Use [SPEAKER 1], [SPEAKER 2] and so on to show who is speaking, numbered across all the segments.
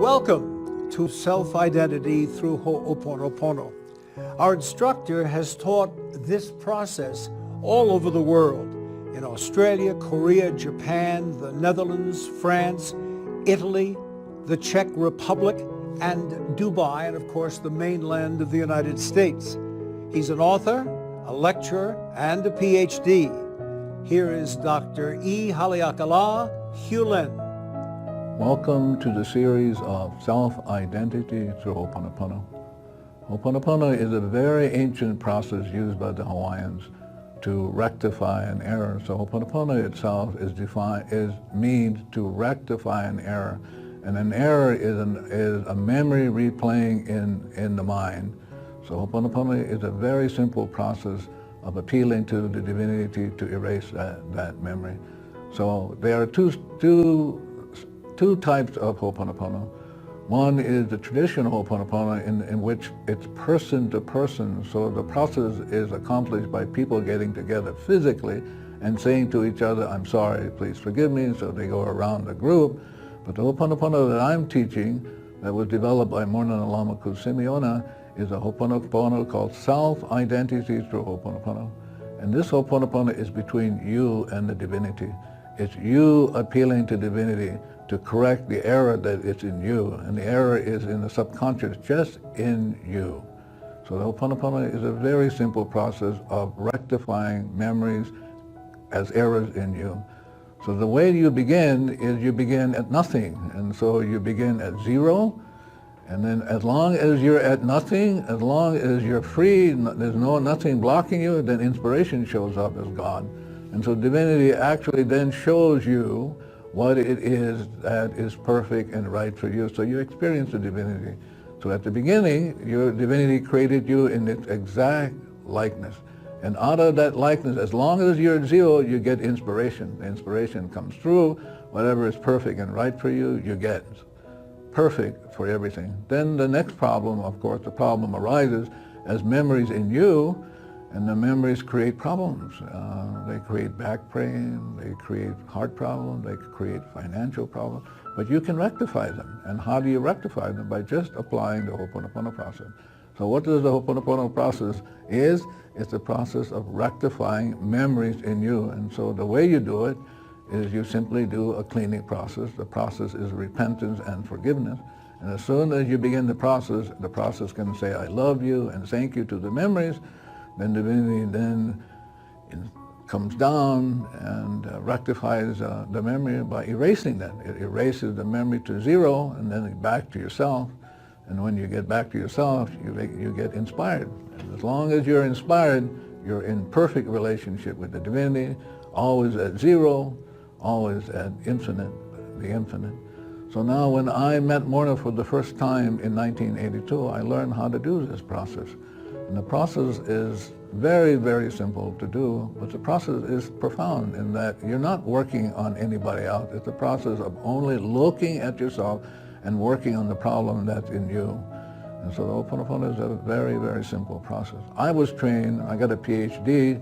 [SPEAKER 1] Welcome to Self-Identity through Ho'oponopono. Our instructor has taught this process all over the world, in Australia, Korea, Japan, the Netherlands, France, Italy, the Czech Republic, and Dubai, and of course the mainland of the United States. He's an author, a lecturer, and a PhD. Here is Dr. Haleakala, Leen.
[SPEAKER 2] Welcome to the series of Self-Identity through Ho'oponopono. Ho'oponopono is a very ancient process used by the Hawaiians to rectify an error. So Ho'oponopono itself means to rectify an error. And an error is a memory replaying in the mind. So Ho'oponopono is a very simple process of appealing to the divinity to erase that memory. So there are two types of Ho'oponopono. One is the traditional Ho'oponopono in which it's person to person. So the process is accomplished by people getting together physically and saying to each other, "I'm sorry, please forgive me." So they go around the group. But the Ho'oponopono that I'm teaching, that was developed by Morna Lama Kusimiona, is a Ho'oponopono called Self-Identity through Ho'oponopono. And this Ho'oponopono is between you and the divinity. It's you appealing to divinity to correct the error that is in you, and the error is in the subconscious, just in you. So the Ho'oponopono is a very simple process of rectifying memories as errors in you. So the way you begin is you begin at nothing, and so you begin at zero, and then as long as you're at nothing, as long as you're free, there's nothing blocking you, then inspiration shows up as God. And so divinity actually then shows you what it is that is perfect and right for you. So you experience the divinity. So at the beginning, your divinity created you in its exact likeness. And out of that likeness, as long as you're at zero, you get inspiration. The inspiration comes through. Whatever is perfect and right for you, you get perfect for everything. Then the next problem, of course, the problem arises as memories in you, and the memories create problems. They create back pain, they create heart problems, they create financial problems, but you can rectify them. And how do you rectify them? By just applying the Ho'oponopono process. So what does the Ho'oponopono process is? It's the process of rectifying memories in you. And so the way you do it is you simply do a cleaning process. The process is repentance and forgiveness. And as soon as you begin the process can say, "I love you," and thank you to the memories. Then divinity then comes down and rectifies the memory by erasing that. It erases the memory to zero, and then back to yourself. And when you get back to yourself, you get inspired. And as long as you're inspired, you're in perfect relationship with the divinity, always at zero, always at infinite, the infinite. So now when I met Morna for the first time in 1982, I learned how to do this process. And the process is very, very simple to do, but the process is profound in that you're not working on anybody else. It's a process of only looking at yourself and working on the problem that's in you. And so the Ho'oponopono is a very, very simple process. I was trained, I got a PhD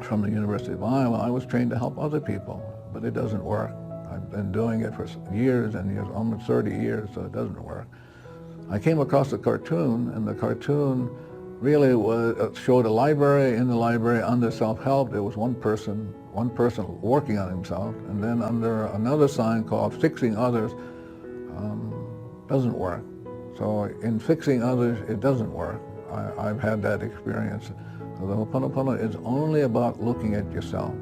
[SPEAKER 2] from the University of Iowa. I was trained to help other people, but it doesn't work. I've been doing it for years and years, almost 30 years, so it doesn't work. I came across a cartoon, and the cartoon really showed a library. In the library, under self-help, there was one person working on himself, and then under another sign called fixing others, doesn't work. So in fixing others, it doesn't work. I've had that experience. So the Ho'oponopono is only about looking at yourself,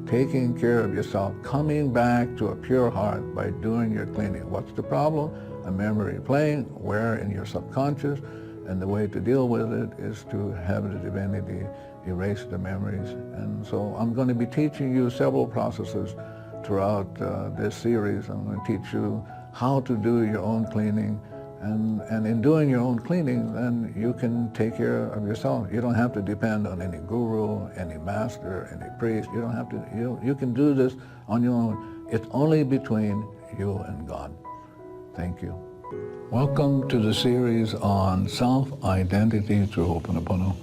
[SPEAKER 2] taking care of yourself, coming back to a pure heart by doing your cleaning. What's the problem? A memory playing, where in your subconscious, and the way to deal with it is to have the divinity erase the memories. And so I'm going to be teaching you several processes throughout this series. I'm going to teach you how to do your own cleaning, and in doing your own cleaning, then you can take care of yourself. You don't have to depend on any guru, any master, any priest. You don't have to. You can do this on your own. It's only between you and God. Thank you. Welcome to the series on self-identity through Ho'oponopono.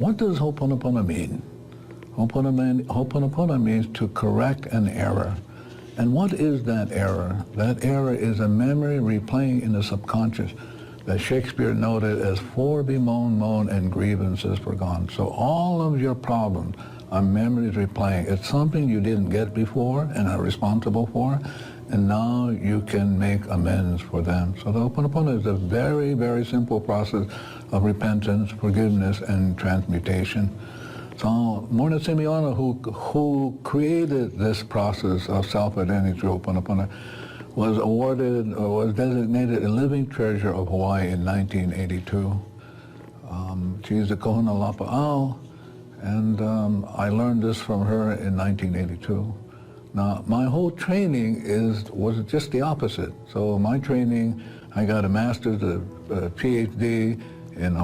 [SPEAKER 2] What does Ho'oponopono mean? Ho'oponopono means to correct an error. And what is that error? That error is a memory replaying in the subconscious that Shakespeare noted as "for bemoan, moan, and grievances forgone." So all of your problems are memories replaying. It's something you didn't get before and are responsible for, and now you can make amends for them. So the Ho'oponopono is a very, very simple process of repentance, forgiveness, and transmutation. So Morna Simeona, who created this process of self-identity through Ho'oponopono, was awarded or was designated a living treasure of Hawaii in 1982. She's the Kohuna Lapa'au, and I learned this from her in 1982. Now, my whole training was just the opposite. So my training, I got a master's, a PhD in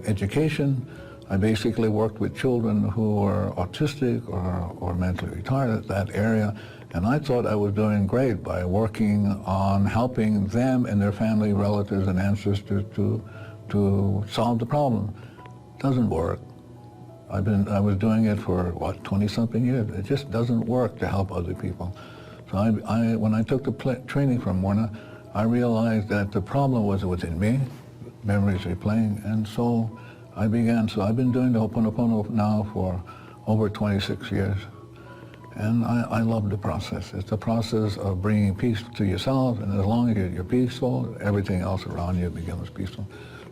[SPEAKER 2] education. I basically worked with children who were autistic or mentally retarded at that area, and I thought I was doing great by working on helping them and their family, relatives, and ancestors to solve the problem. Doesn't work. I was doing it for, 20-something years. It just doesn't work to help other people. So when I took the training from Morna, I realized that the problem was within me, memories replaying, and so I began. So I've been doing the Ho'oponopono now for over 26 years. And I love the process. It's a process of bringing peace to yourself, and as long as you're peaceful, everything else around you becomes peaceful.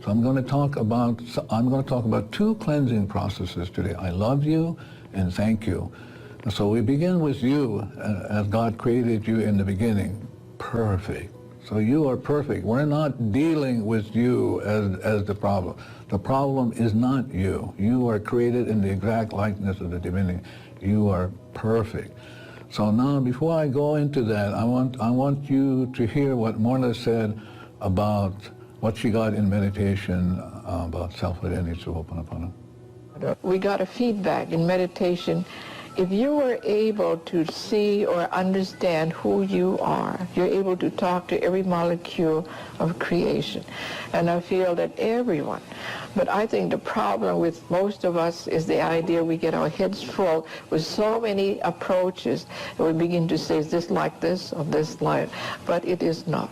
[SPEAKER 2] So I'm going to talk about two cleansing processes today. I love you and thank you. And so we begin with you as God created you in the beginning. Perfect. So you are perfect. We're not dealing with you as the problem. The problem is not you. You are created in the exact likeness of the divinity. You are perfect. So now, before I go into that, I want you to hear what Morna said about what she got in meditation about self-identity through Ho'oponopono.
[SPEAKER 3] We got a feedback in meditation. If you were able to see or understand who you are, you're able to talk to every molecule of creation. And I feel that everyone, but I think the problem with most of us is the idea we get our heads full with so many approaches, and we begin to say, is this like this or this like, but it is not.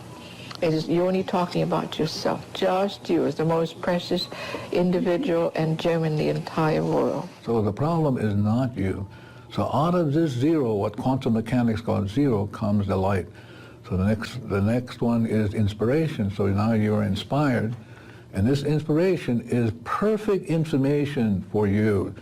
[SPEAKER 3] It is, you're only talking about yourself. Just you is the most precious individual and gem in the entire world.
[SPEAKER 2] So the problem is not you. So out of this zero, what quantum mechanics calls zero, comes the light. So the next one is inspiration. So now you're inspired, and this inspiration is perfect information for you,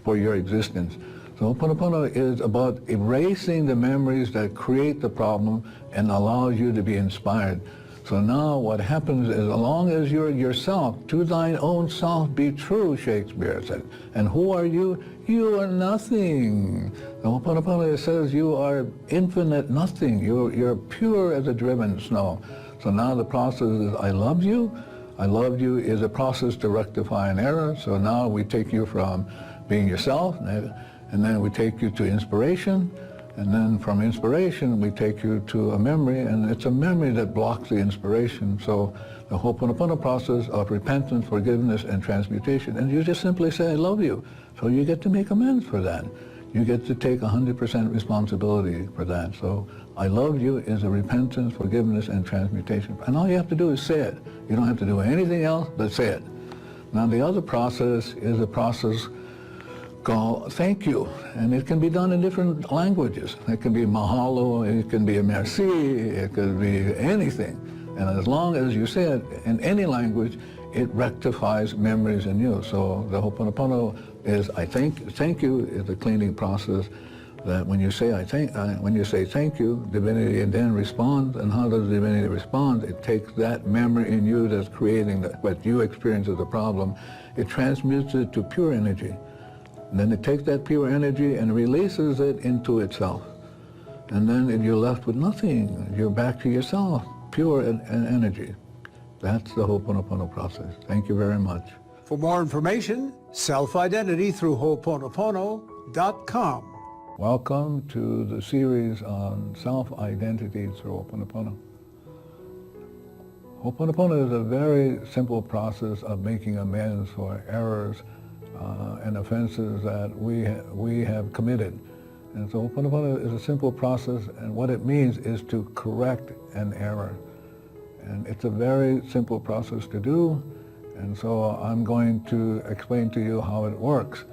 [SPEAKER 2] for your existence. So Ho'oponopono is about erasing the memories that create the problem and allows you to be inspired. So now what happens is, as long as you're yourself, to thine own self be true, Shakespeare said. And who are you? You are nothing. The Ho'oponopono says you are infinite nothing. You're pure as a driven snow. So now the process is, I love you. I love you is a process to rectify an error. So now we take you from being yourself, and then we take you to inspiration. And then from inspiration, we take you to a memory, and it's a memory that blocks the inspiration. So the Ho'oponopono process of repentance, forgiveness, and transmutation. And you just simply say, I love you. So you get to make amends for that. You get to take 100% responsibility for that. So I love you is a repentance, forgiveness, and transmutation. And all you have to do is say it. You don't have to do anything else but say it. Now the other process is a process called thank you, and it can be done in different languages. It can be mahalo, it can be a merci, it could be anything. And as long as you say it in any language, it rectifies memories in you. So the Ho'oponopono is I thank you is a cleaning process that when you say thank you, divinity then responds. And how does divinity respond? It takes that memory in you that's creating what you experience as a problem, it transmutes it to pure energy. And then it takes that pure energy and releases it into itself. And then you're left with nothing. You're back to yourself, pure energy. That's the Ho'oponopono process. Thank you very much.
[SPEAKER 1] For more information, self-identity through Ho'oponopono.com.
[SPEAKER 2] Welcome to the series on self-identity through Ho'oponopono. Ho'oponopono is a very simple process of making amends for errors and offenses that we have committed. And so Ho'oponopono is a simple process, and what it means is to correct an error. And it's a very simple process to do, and so I'm going to explain to you how it works.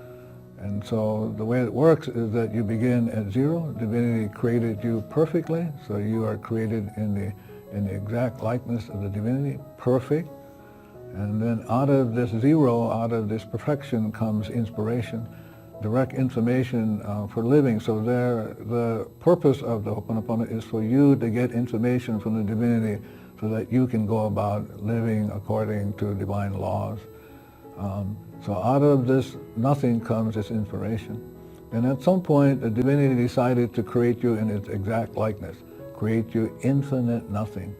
[SPEAKER 2] And so the way it works is that you begin at zero. Divinity created you perfectly, so you are created in the exact likeness of the divinity, perfect. And then out of this zero, out of this perfection comes inspiration, direct information for living. So the purpose of the Ho'oponopono is for you to get information from the divinity so that you can go about living according to divine laws. So out of this nothing comes this inspiration. And at some point, the divinity decided to create you in its exact likeness, create you infinite nothing.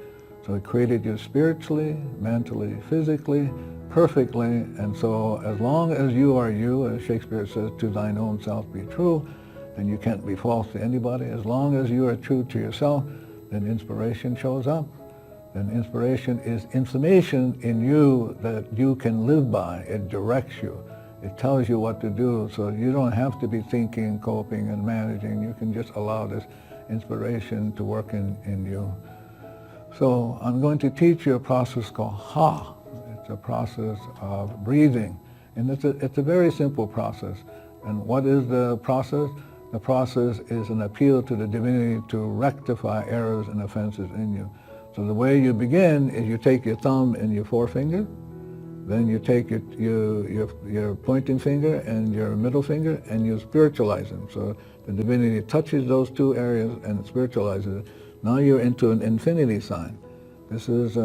[SPEAKER 2] So it created you spiritually, mentally, physically, perfectly. And so as long as you are you, as Shakespeare says, to thine own self be true, then you can't be false to anybody. As long as you are true to yourself, then inspiration shows up. And inspiration is information in you that you can live by. It directs you. It tells you what to do. So you don't have to be thinking, coping, and managing. You can just allow this inspiration to work in you. So I'm going to teach you a process called Ha. It's a process of breathing. And it's a very simple process. And what is the process? The process is an appeal to the divinity to rectify errors and offenses in you. So the way you begin is you take your thumb and your forefinger, then you take your pointing finger and your middle finger and you spiritualize them. So the divinity touches those two areas and spiritualizes it. Now you're into an infinity sign. This is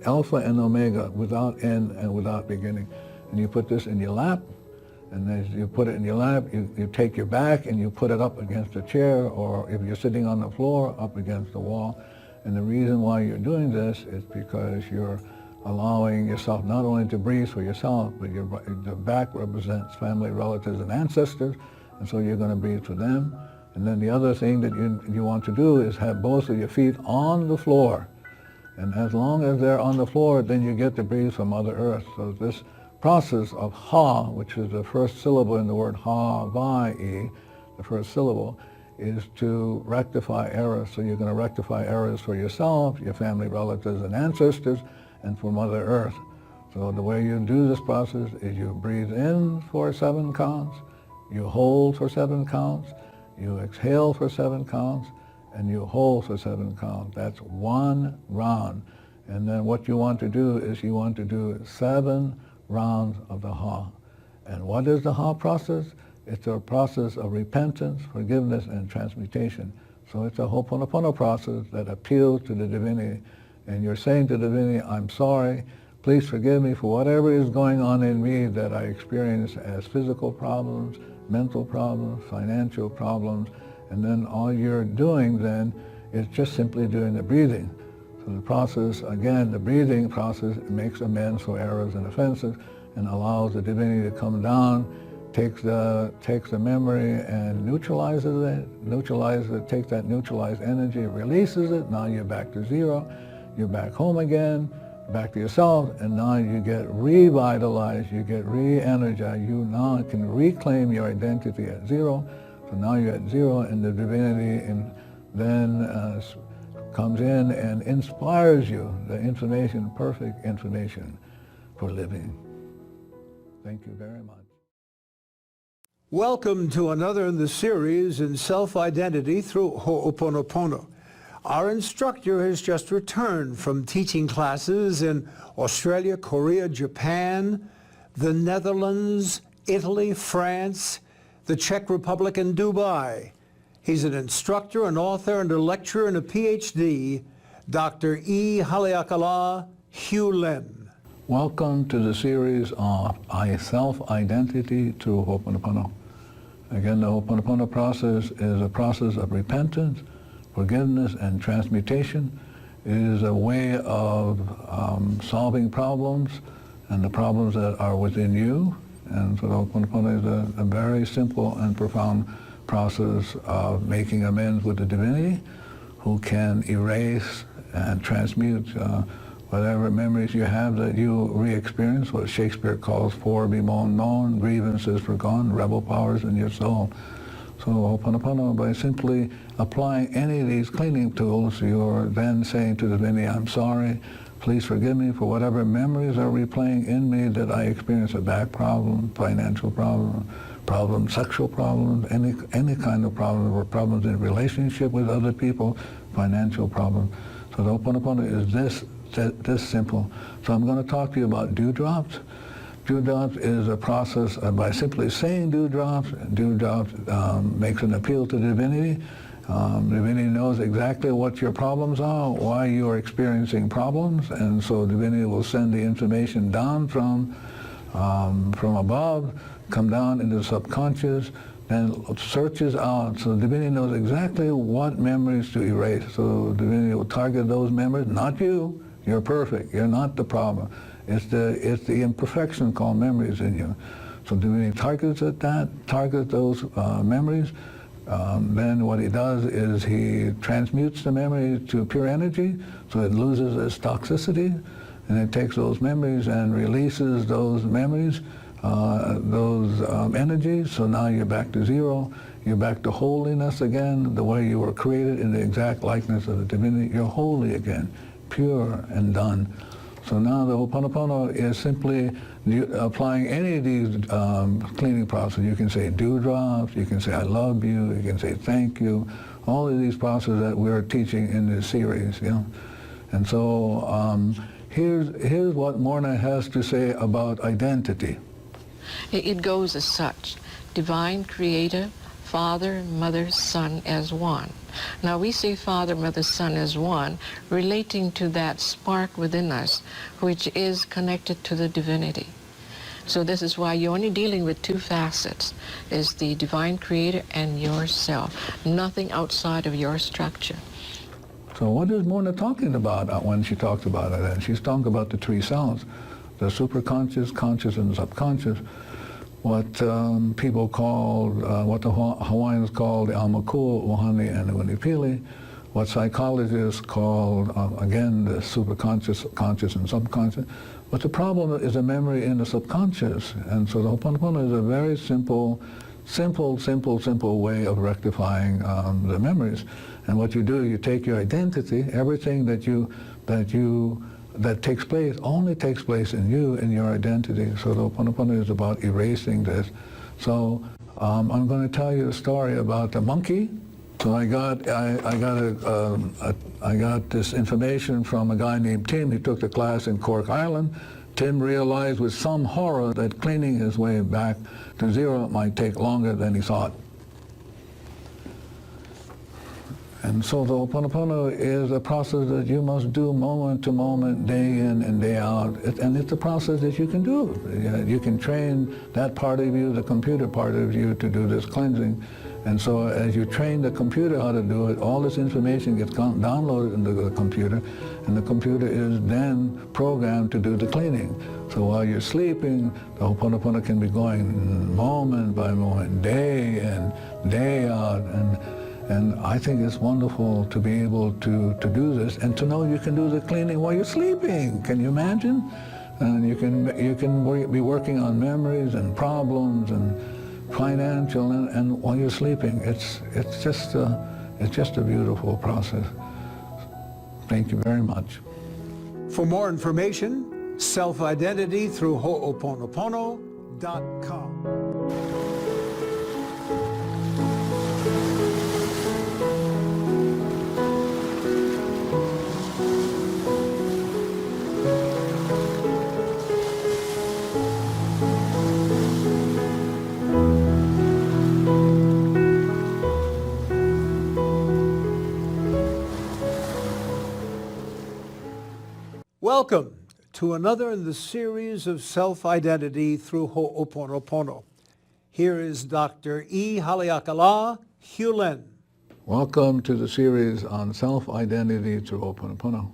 [SPEAKER 2] Alpha and Omega, without end and without beginning. And you put this in your lap, and as you put it in your lap, you take your back and you put it up against a chair, or if you're sitting on the floor, up against the wall. And the reason why you're doing this is because you're allowing yourself not only to breathe for yourself, but the back represents family, relatives, and ancestors, and so you're going to breathe for them. And then the other thing that you want to do is have both of your feet on the floor. And as long as they're on the floor, then you get to breathe from Mother Earth. So this process of Ha, which is the first syllable in the word Ha-Va-E, the first syllable, is to rectify errors. So you're going to rectify errors for yourself, your family, relatives, and ancestors, and for Mother Earth. So the way you do this process is you breathe in for 7 counts, you hold for 7 counts, you exhale for 7 counts, and you hold for 7 counts. That's 1 round. And then what you want to do is you want to do 7 rounds of the Ha. And what is the Ha process? It's a process of repentance, forgiveness, and transmutation. So it's a Ho'oponopono process that appeals to the divinity. And you're saying to the divinity, I'm sorry, please forgive me for whatever is going on in me that I experience as physical problems, mental problems, financial problems. And then all you're doing then is just simply doing the breathing. So the process, again, the breathing process makes amends for errors and offenses and allows the divinity to come down, takes the memory and neutralizes it, takes that neutralized energy, releases it. Now you're back to zero. You're back home again, back to yourself, and now you get revitalized, you get re-energized. You now can reclaim your identity at zero. So now you're at zero, and the divinity then comes in and inspires you, the information, perfect information for living. Thank you very much.
[SPEAKER 1] Welcome to another in the series in self-identity through Ho'oponopono. Our instructor has just returned from teaching classes in Australia, Korea, Japan, the Netherlands, Italy, France, the Czech Republic, and Dubai. He's an instructor, an author, and a lecturer and a PhD, Dr. E. Haleakala Hugh Leen.
[SPEAKER 2] Welcome to the series of self-identity through Ho'oponopono. Again, the Ho'oponopono process is a process of repentance, forgiveness, and transmutation. It is a way of solving problems and the problems that are within you. And so the Ho'oponopono is a very simple and profound process of making amends with the divinity, who can erase and transmute whatever memories you have that you re-experience, what Shakespeare calls for bemoaned known, grievances forgone, rebel powers in your soul. So Ho'oponopono, by simply applying any of these cleaning tools, you're then saying to the divinity, I'm sorry, please forgive me for whatever memories are replaying in me that I experienced a back problem, financial problem, sexual problems, any kind of problem, or problems in relationship with other people, financial problems. So the Ho'oponopono is this simple. So I'm going to talk to you about dewdrops. Dewdrops is a process by simply saying dewdrops. Dewdrops makes an appeal to divinity. Divinity knows exactly what your problems are, why you are experiencing problems, and so divinity will send the information down from above, come down into the subconscious, and searches out. So divinity knows exactly what memories to erase. So divinity will target those memories, not you. You're perfect. You're not the problem. It's the imperfection called memories in you. So divinity targets those memories. Then what he does is he transmutes the memory to pure energy, so it loses its toxicity, and it takes those memories and releases those memories, those energies. So now you're back to zero. You're back to holiness again, the way you were created in the exact likeness of the divinity. You're holy again, pure and done. So now the Ho'oponopono is simply applying any of these cleaning processes. You can say dewdrops, you can say I love you, you can say thank you, all of these processes that we're teaching in this series. You know? And so here's what Morna has to say about identity.
[SPEAKER 3] It goes as such: divine creator, Father, Mother, Son as one. Now we see Father, Mother, Son as one, relating to that spark within us, which is connected to the divinity. So this is why you're only dealing with two facets, is the divine creator and yourself, nothing outside of your structure.
[SPEAKER 2] So what is Morna talking about when she talks about it? And she's talking about the three selves, the superconscious, conscious, and subconscious. What people call, what the Hawaiians call the Aumakua, Ohani, and the Winipili, what psychologists call, again, the superconscious, conscious, and subconscious. But the problem is a memory in the subconscious. And so the Ho'oponopono is a very simple way of rectifying the memories. And what you do, you take your identity, everything that takes place only takes place in you, in your identity. So the Ho'oponopono is about erasing this. So I'm going to tell you a story about a monkey. So I got this information from a guy named Tim. He took the class in Cork Island. Tim realized with some horror that cleaning his way back to zero might take longer than he thought. And so the Ho'oponopono is a process that you must do moment to moment, day in and day out. And it's a process that you can do. You can train that part of you, the computer part of you, to do this cleansing. And so as you train the computer how to do it, all this information gets downloaded into the computer, and the computer is then programmed to do the cleaning. So while you're sleeping, the Ho'oponopono can be going moment by moment, day in, day out. And I think it's wonderful to be able to do this and to know you can do the cleaning while you're sleeping. Can you imagine? And you can be working on memories and problems and financial and while you're sleeping. It's just a beautiful process. Thank you very much.
[SPEAKER 1] For more information, self-identity through Ho'oponopono.com. Welcome to another in the series of self-identity through Ho'oponopono. Here is Dr. E. Haleakala, Leen.
[SPEAKER 2] Welcome to the series on self-identity through Ho'oponopono.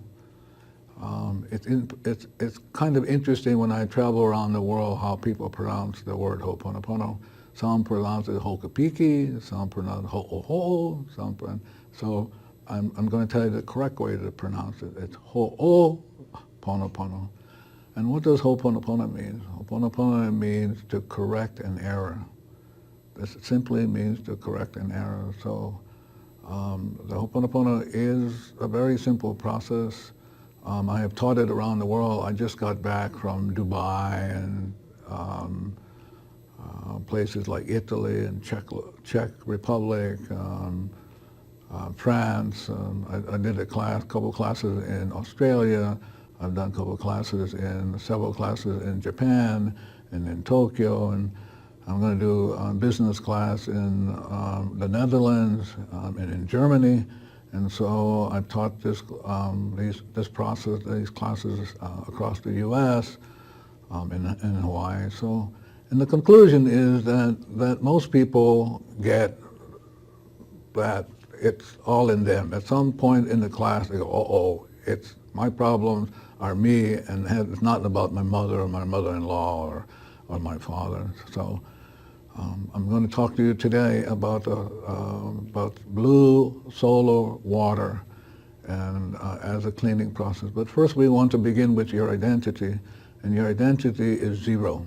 [SPEAKER 2] It's kind of interesting when I travel around the world how people pronounce the word Ho'oponopono. Some pronounce it Hokapiki, some pronounce it Ho'oho, so I'm going to tell you the correct way to pronounce it. It's Ho'oponopono. And what does Ho'oponopono mean? Ho'oponopono means to correct an error. It simply means to correct an error. So the Ho'oponopono is a very simple process. I have taught it around the world. I just got back from Dubai and places like Italy and Czech Republic, France. I did a couple classes in Australia. I've done a couple several classes in Japan and in Tokyo, and I'm going to do a business class in the Netherlands and in Germany. And so I've taught these classes across the U.S. In Hawaii. So, and the conclusion is that most people get that it's all in them. At some point in the class, they go, "Oh, it's my problems are me, and it's not about my mother or my mother-in-law or my father." So I'm going to talk to you today about blue solar water and as a cleaning process. But first we want to begin with your identity, and your identity is zero.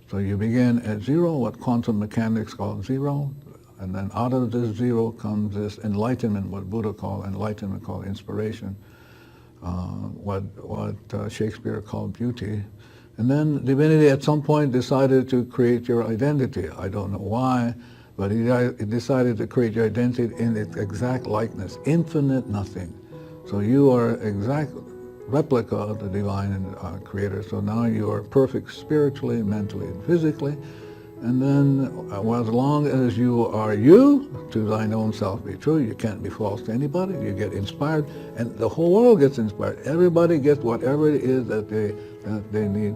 [SPEAKER 2] So you begin at zero, what quantum mechanics call zero, and then out of this zero comes this enlightenment, what Buddha called enlightenment, called inspiration, what Shakespeare called beauty. And then divinity at some point decided to create your identity. I don't know why, but it decided to create your identity in its exact likeness, infinite nothing. So you are exact replica of the divine creator. So now you are perfect spiritually, mentally, and physically. And then as long as you are you, to thine own self be true, you can't be false to anybody, you get inspired, and the whole world gets inspired. Everybody gets whatever it is that they need.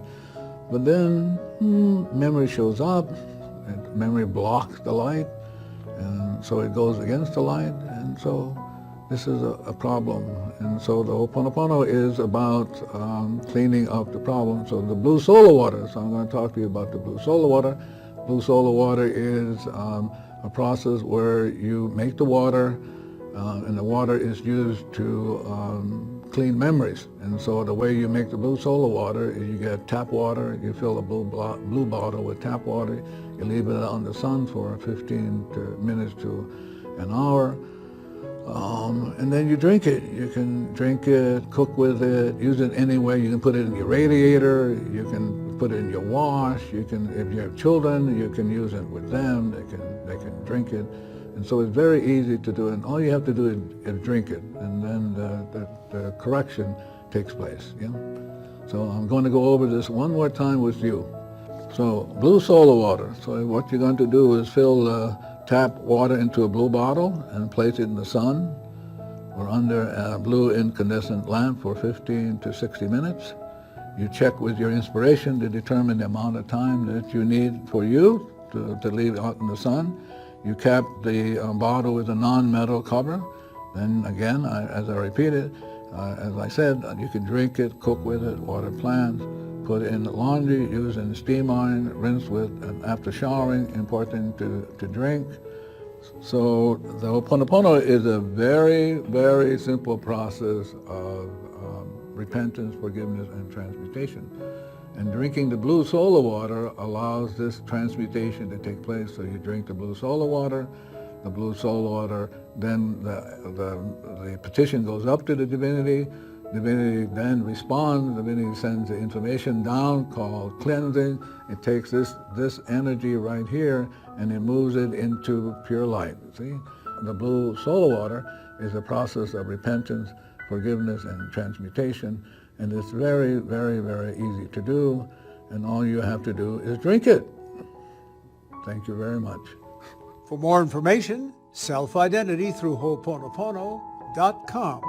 [SPEAKER 2] But then memory shows up, and memory blocks the light, and so it goes against the light, and so this is a problem. And so the Ho'oponopono is about cleaning up the problem. So the blue solar water, so I'm going to talk to you about the blue solar water. Blue solar water is a process where you make the water, and the water is used to clean memories. And so the way you make the blue solar water is you get tap water, you fill a blue bottle with tap water, you leave it out in the sun for 15 minutes to an hour, and then you drink it. You can drink it, cook with it, use it anywhere. You can put it in your radiator, you can put it in your wash, you can, if you have children, you can use it with them, they can drink it. And so it's very easy to do, and all you have to do is drink it, and then the correction takes place. Yeah? So I'm going to go over this one more time with you. So blue solar water. So what you're going to do is fill tap water into a blue bottle and place it in the sun or under a blue incandescent lamp for 15 to 60 minutes. You check with your inspiration to determine the amount of time that you need for you to leave out in the sun. You cap the bottle with a non-metal cover. Then again, as I repeated, as I said, you can drink it, cook with it, water plants, put it in the laundry, use in the steam iron, rinse with, and after showering, important to drink. So the Ho'oponopono is a very, very simple process of repentance, forgiveness, and transmutation. And drinking the blue solar water allows this transmutation to take place. So you drink the blue solar water, then the petition goes up to the divinity. Divinity then responds. Divinity sends the information down called cleansing. It takes this energy right here and it moves it into pure light. See, the blue solar water is a process of repentance, forgiveness, and transmutation, and it's very, very, very easy to do. And all you have to do is drink it. Thank you very much.
[SPEAKER 1] For more information, self-identity through Ho'oponopono.com.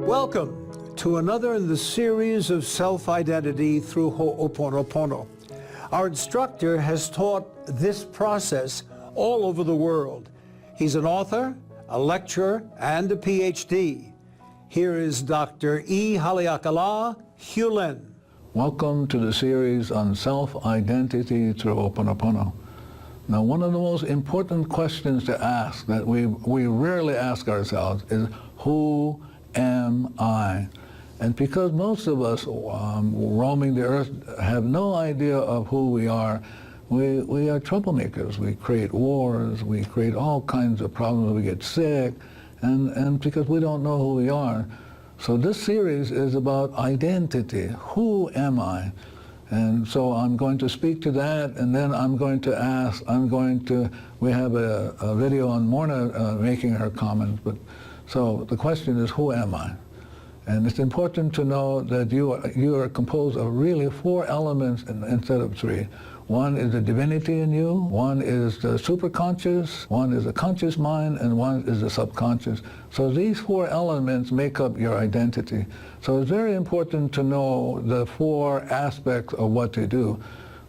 [SPEAKER 1] Welcome to another in the series of self-identity through Ho'oponopono. Our instructor has taught this process all over the world. He's an author, a lecturer, and a PhD. Here is Dr. Haleakala, Leen.
[SPEAKER 2] Welcome to the series on self-identity through Ho'oponopono. Now, one of the most important questions to ask that we rarely ask ourselves is, who am I? And because most of us roaming the earth have no idea of who we are are troublemakers. We create wars, we create all kinds of problems, we get sick, and because we don't know who we are. So this series is about identity. Who am I? And so I'm going to speak to that, and then I'm going to ask, we have a video on Morna making her comments, so the question is, who am I? And it's important to know that you are composed of really 4 elements instead of 3. One is the divinity in you, one is the superconscious, one is the conscious mind, and one is the subconscious. So these 4 elements make up your identity. So it's very important to know the 4 aspects of what they do.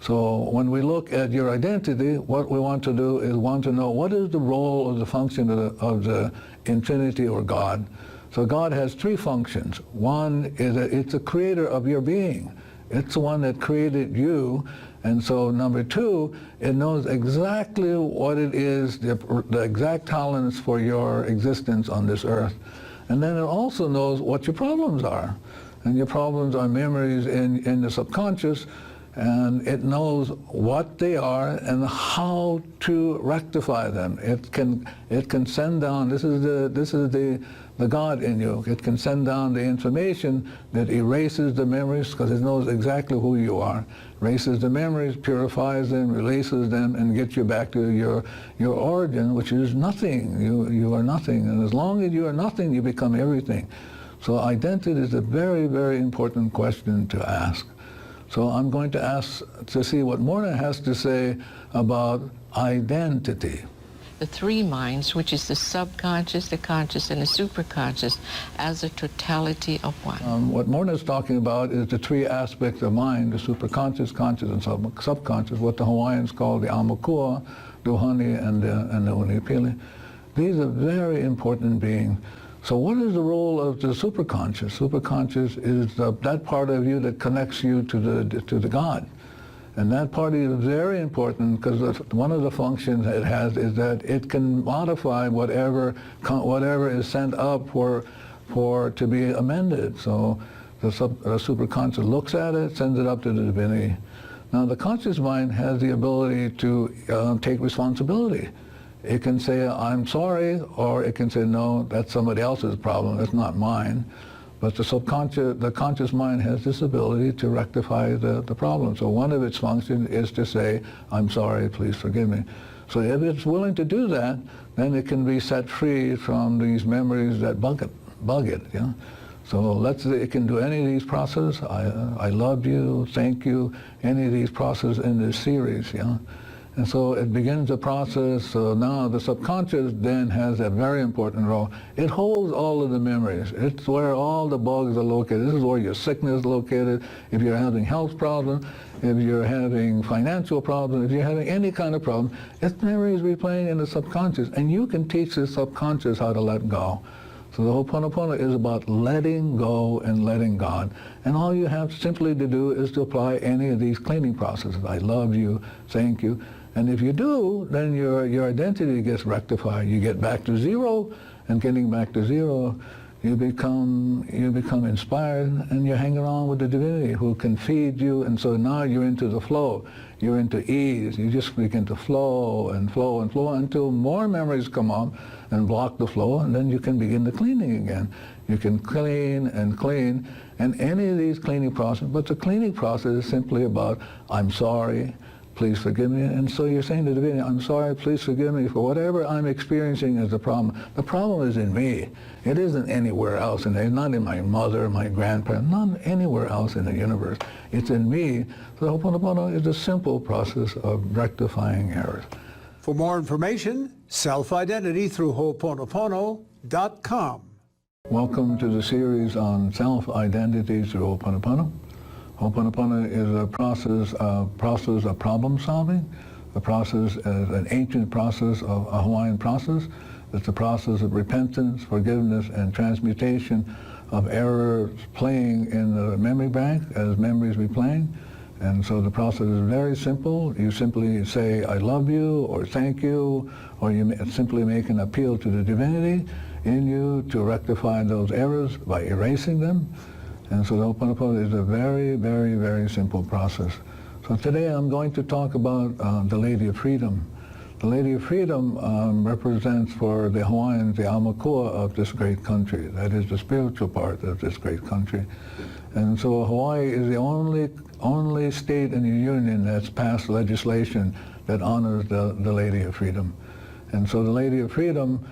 [SPEAKER 2] So when we look at your identity, what we want to do is want to know what is the role or the function of the infinity or God. So God has 3 functions. One is that it's the creator of your being. It's the one that created you. And so number 2, it knows exactly what it is, the exact tolerance for your existence on this earth. And then it also knows what your problems are. And your problems are memories in the subconscious, and it knows what they are and how to rectify them. It can send down, this is the God in you. It can send down the information that erases the memories, because it knows exactly who you are. Erases the memories, purifies them, releases them, and gets you back to your origin, which is nothing. You are nothing. And as long as you are nothing, you become everything. So identity is a very, very important question to ask. So I'm going to ask to see what Morna has to say about identity.
[SPEAKER 3] The 3 minds, which is the subconscious, the conscious, and the superconscious, as a totality of one.
[SPEAKER 2] What Morna is talking about is the 3 aspects of mind, the superconscious, conscious, and subconscious, what the Hawaiians call the Amakua, the Uhani, and the Unipili. These are very important beings. So what is the role of the superconscious? Superconscious is that part of you that connects you to the God. And that part is very important, because one of the functions it has is that it can modify whatever is sent up for to be amended. So the superconscious looks at it, sends it up to the divinity. Now the conscious mind has the ability to take responsibility. It can say, I'm sorry, or it can say, no, that's somebody else's problem, that's not mine. But the conscious mind has this ability to rectify the problem. So one of its functions is to say, I'm sorry, please forgive me. So if it's willing to do that, then it can be set free from these memories that bug it. You know? So let's say it can do any of these processes. I love you, thank you, any of these processes in this series. You know? And so it begins the process. So now the subconscious then has a very important role. It holds all of the memories. It's where all the bugs are located. This is where your sickness is located. If you're having health problems, if you're having financial problems, if you're having any kind of problem, its memory is replaying in the subconscious. And you can teach the subconscious how to let go. So the Ho'oponopono is about letting go and letting God. And all you have simply to do is to apply any of these cleaning processes. I love you, thank you. And if you do, then your identity gets rectified. You get back to 0, and getting back to 0, you become inspired, and you hang around with the divinity who can feed you. And so now you're into the flow. You're into ease. You just begin to flow and flow and flow until more memories come up and block the flow, and then you can begin the cleaning again. You can clean and clean, and any of these cleaning processes. But the cleaning process is simply about, I'm sorry, please forgive me. And so you're saying to the divinity, I'm sorry, please forgive me for whatever I'm experiencing as a problem. The problem is in me. It isn't anywhere else. And it's not in my mother, my grandparents, not anywhere else in the universe. It's in me. So Ho'oponopono is a simple process of rectifying errors.
[SPEAKER 1] For more information, self-identity through Ho'oponopono.com.
[SPEAKER 2] Welcome to the series on self-identity through Ho'oponopono. Ho'oponopono is a process of problem solving. The process is an ancient process, of a Hawaiian process. It's a process of repentance, forgiveness, and transmutation of errors playing in the memory bank as memories replaying. And so the process is very simple. You simply say, I love you, or thank you, or you simply make an appeal to the divinity in you to rectify those errors by erasing them. And so the Ho'oponopono is a very, very, very simple process. So today I'm going to talk about the Lady of Freedom. The Lady of Freedom represents for the Hawaiians the Aumakua of this great country. That is the spiritual part of this great country. And so Hawaii is the only state in the Union that's passed legislation that honors the Lady of Freedom. And so the Lady of Freedom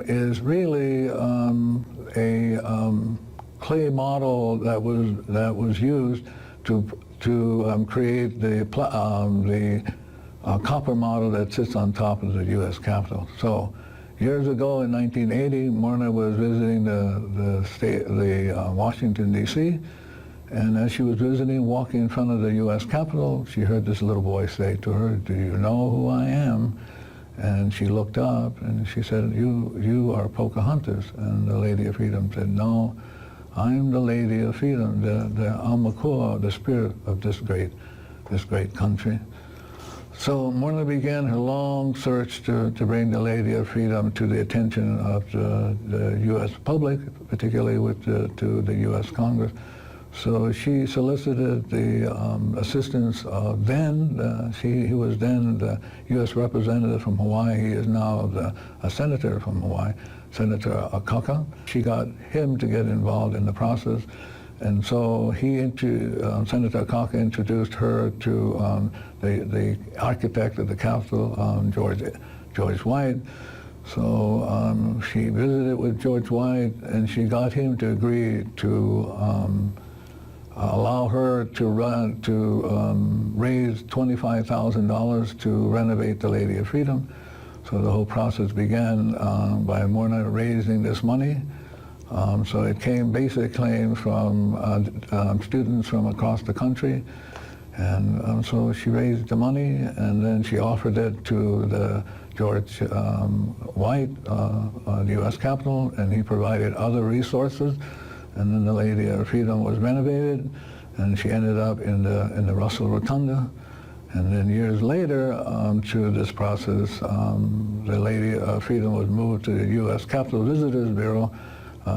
[SPEAKER 2] is really a clay model that was used to create the copper model that sits on top of the U.S. Capitol. So years ago in 1980, Morna was visiting the Washington, D.C., and as she was visiting, walking in front of the U.S. Capitol, she heard this little voice say to her, do you know who I am? And she looked up and she said, you are Pocahontas. And the Lady of Freedom said, no, I'm the Lady of Freedom, the Aumakua, the spirit of this great country. So Morna began her long search to bring the Lady of Freedom to the attention of the U.S. public, particularly to the U.S. Congress. So she solicited the assistance of he was then the U.S. representative from Hawaii. He is now a senator from Hawaii, Senator Akaka. She got him to get involved in the process. And so Senator Akaka introduced her to the architect of the Capitol, George White. So she visited with George White, and she got him to agree to allow her to raise $25,000 to renovate the Lady of Freedom. So the whole process began by Morna raising this money. So it basically came from students from across the country. And so she raised the money, and then she offered it to the George White, the U.S. Capitol, and he provided other resources. And then the Lady of Freedom was renovated, and she ended up in the Russell Rotunda. And then years later, through this process, the Lady of Freedom was moved to the U.S. Capitol Visitors Bureau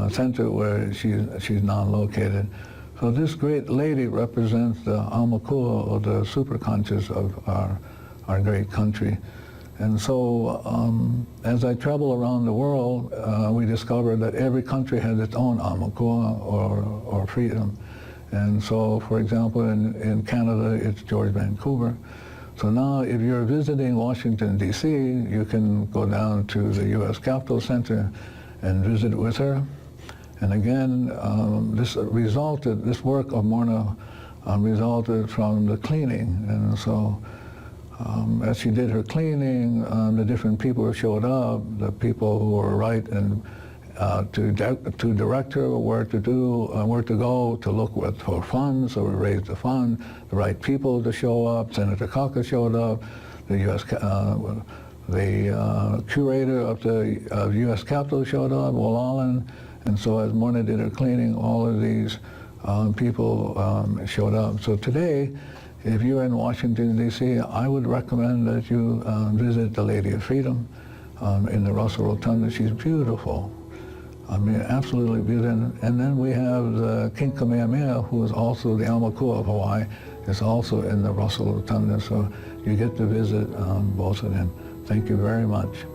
[SPEAKER 2] Center, where she's now located. So this great lady represents the Aumakua, or the superconscious of our great country. And so as I travel around the world, we discover that every country has its own Aumakua, or freedom. And so, for example, in Canada, it's George Vancouver. So now if you're visiting Washington, D.C., you can go down to the U.S. Capitol Center and visit with her. And again, this work of Morna resulted from the cleaning. And so as she did her cleaning, the different people who showed up, the people who were right and to direct her where to go to look for funds. So we raised the fund, the right people to show up. Senator Kaka showed up, the U.S. The curator of the U.S. Capitol showed up, Will Allen. And so as Morna did her cleaning, all of these people showed up. So today, if you're in Washington, D.C., I would recommend that you visit the Lady of Freedom in the Russell Rotunda. She's beautiful. I mean, absolutely beautiful. And then we have the King Kamehameha, who is also the Aumakua of Hawaii, is also in the Russell Rotunda. So you get to visit both of them. Thank you very much.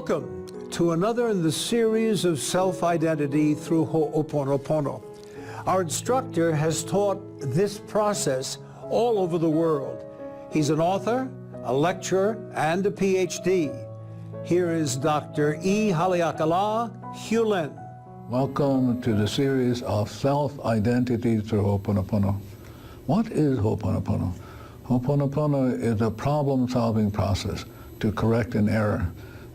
[SPEAKER 1] Welcome to another in the series of self-identity through Ho'oponopono. Our instructor has taught this process all over the world. He's an author, a lecturer, and a PhD. Here is Dr. Haleakala, Leen.
[SPEAKER 2] Welcome to the series of self-identity through Ho'oponopono. What is Ho'oponopono? Ho'oponopono is a problem-solving process to correct an error.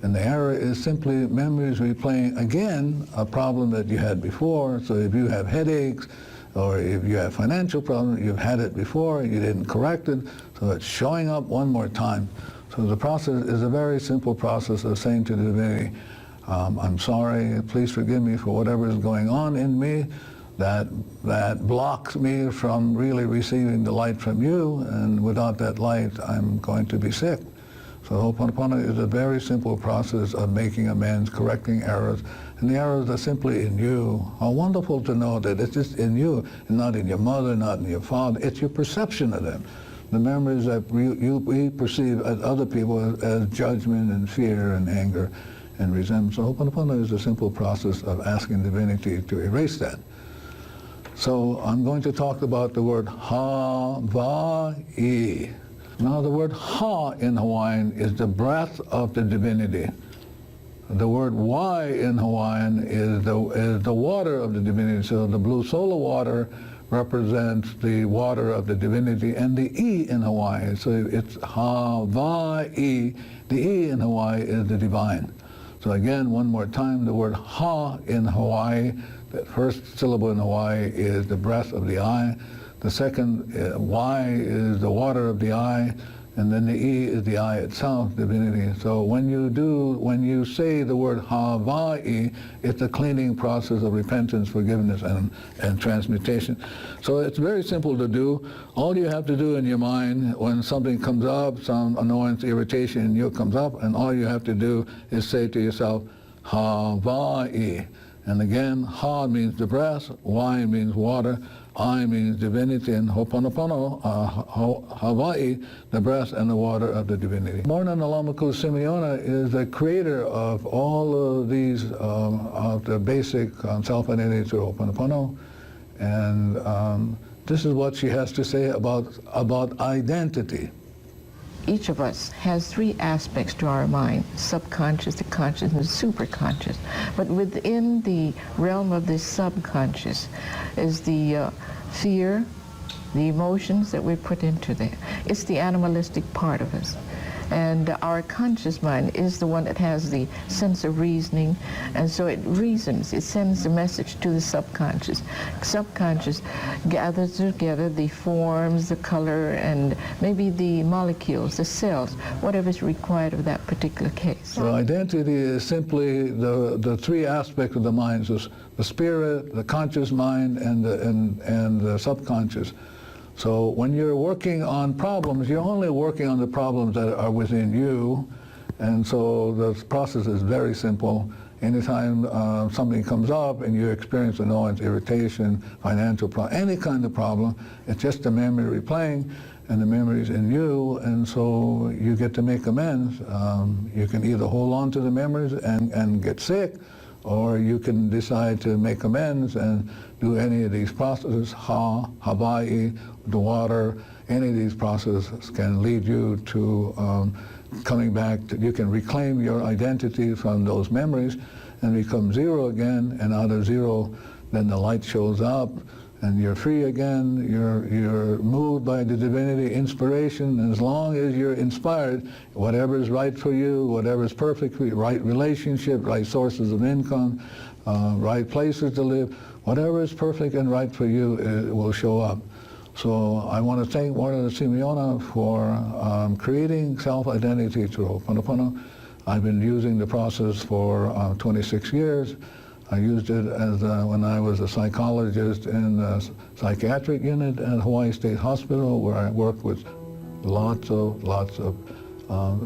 [SPEAKER 2] And the error is simply memories replaying again a problem that you had before. So if you have headaches or if you have financial problems, you've had it before, you didn't correct it, so it's showing up one more time. So the process is a very simple process of saying to the divinity, I'm sorry, please forgive me for whatever is going on in me that blocks me from really receiving the light from you, and without that light, I'm going to be sick. So Ho'oponopono is a very simple process of making amends, correcting errors, and the errors are simply in you. How wonderful to know that it's just in you, and not in your mother, not in your father. It's your perception of them. The memories that we perceive as other people as judgment and fear and anger and resentment. So Ho'oponopono is a simple process of asking divinity to erase that. So I'm going to talk about the word Hawaii. Now the word Ha in Hawaiian is the breath of the divinity. The word Y in Hawaiian is the water of the divinity. So the blue solar water represents the water of the divinity, and the E in Hawaii. So it's Hawaii. The E in Hawaii is the divine. So again, one more time, the word Ha in Hawaii, the first syllable in Hawaii is the breath of the eye. The second Y is the water of the eye, and then the E is the eye itself, divinity. So when you say the word Hawaii, it's a cleaning process of repentance, forgiveness, and transmutation. So it's very simple to do. All you have to do in your mind when something comes up, some annoyance, irritation in you comes up, and all you have to do is say to yourself, Hawaii. And again, Ha means the breath, Y means water, I means divinity, and Ho'oponopono, Hawaii, the breath and the water of the divinity. Morna Nalamaku Simeona is the creator of all of these, of the basic self-identity through Ho'oponopono. And this is what she has to say about identity.
[SPEAKER 3] Each of us has three aspects to our mind: subconscious, the conscious, and the superconscious. But within the realm of the subconscious is the fear, the emotions that we put into there. It's the animalistic part of us. And our conscious mind is the one that has the sense of reasoning, and so it reasons, it sends a message to the subconscious. Subconscious gathers together the forms, the color, and maybe the molecules, the cells, whatever is required of that particular case.
[SPEAKER 2] So identity is simply the three aspects of the mind, so the spirit, the conscious mind, and the subconscious. So when you're working on problems, you're only working on the problems that are within you, and so the process is very simple. Anytime something comes up and you experience annoyance, irritation, financial problem, any kind of problem, it's just a memory replaying, and the memory's in you, and so you get to make amends. You can either hold on to the memories and get sick, or you can decide to make amends and do any of these processes. Hawaii, the water, any of these processes can lead you to coming back. You can reclaim your identity from those memories and become zero again, and out of zero, then the light shows up, and you're free again. You're moved by the divinity, inspiration. And as long as you're inspired, whatever is right for you, whatever is perfect for you, right relationship, right sources of income, right places to live, whatever is perfect and right for you, it will show up. So I want to thank Morna Simeona for creating self-identity through Ho'oponopono. I've been using the process for 26 years. I used it as when I was a psychologist in the psychiatric unit at Hawaii State Hospital, where I worked with lots of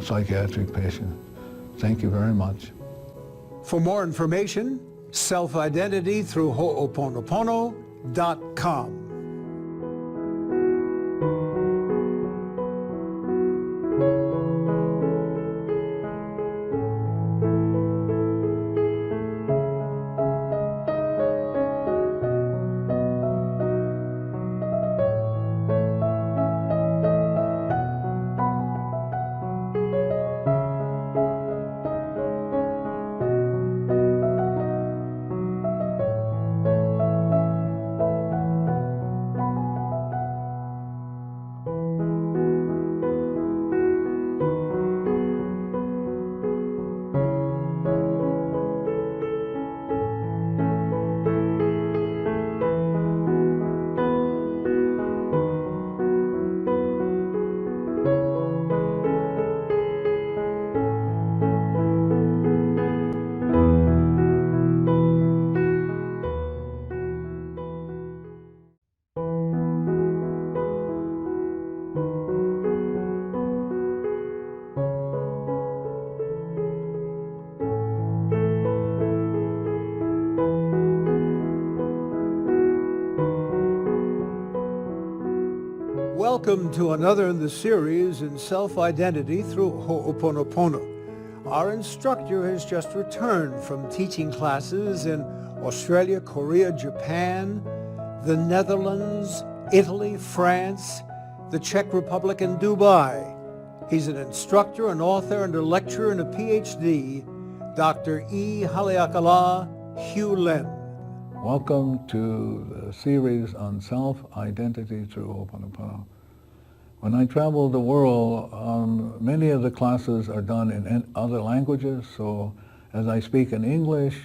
[SPEAKER 2] psychiatric patients. Thank you very much.
[SPEAKER 1] For more information, self-identity through Ho'oponopono.com. Welcome to another in the series in Self-Identity through Ho'oponopono. Our instructor has just returned from teaching classes in Australia, Korea, Japan, the Netherlands, Italy, France, the Czech Republic, and Dubai. He's an instructor, an author, and a lecturer and a PhD, Dr. E. Haleakala, Leen.
[SPEAKER 2] Welcome to the series on self-identity through Ho'oponopono. When I travel the world, many of the classes are done in other languages. So as I speak in English,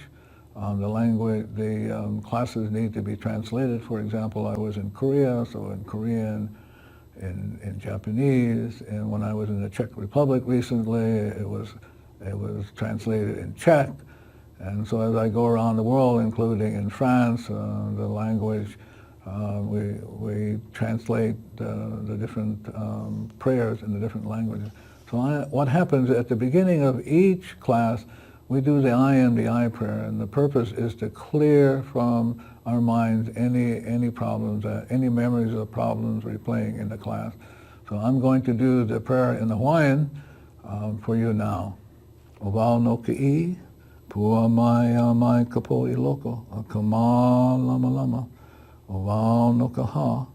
[SPEAKER 2] the classes need to be translated. For example, I was in Korea, so in Korean, in Japanese, and when I was in the Czech Republic recently, it was translated in Czech. And so as I go around the world, including in France, the language, we translate the different prayers in the different languages. So what happens at the beginning of each class, we do the I am the I prayer, and the purpose is to clear from our minds any problems, any memories of problems replaying in the class. So I'm going to do the prayer in the Hawaiian for you now. Ovao no ki'i. Pua mai a mai kapo I loko, a kama lama lama, o wao no ka ha,